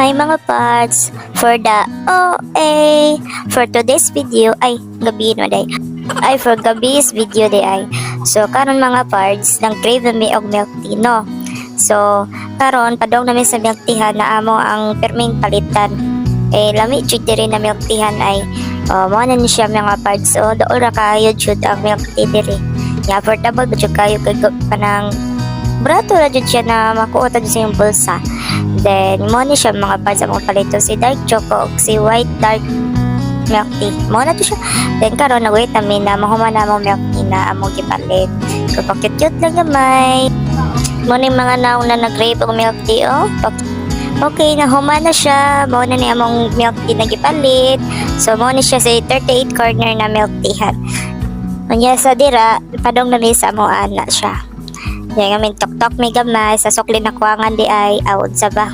Hi mga parts, for the for today's video, gabi no day. For gabi's video day So, karon mga parts, nang crave na mi og milk tea, no? So, karon padong namin sa milk teahan na amo ang perming palitan. Lami jud diri na milk teahan mo na ni siya mga parts. So, doon ra kayo jud ang milk tea diri. Affordable ba jud kayo kay kanang brato ra jud siya na makuha ta sa iyong bulsa. Then, mo ni siya mga parts among palito si dark choco ug si white dark milk tea. Mo na to siya. Then, karon na wait namin na mahuman na among milk tea na among gipalit. Kapag cute lang gamay. Mo ni mga naong na nag-crave og milk tea, Okay, nahuman na siya. Mo na ni among milk tea na gipalit. So, mo ni siya sa 38 corner na milk tea. Unya sa dira, padong na mi sa mo ana siya. Yan ngamin tok-tok may gamay sa sukli na kuwangan di awod sa ba.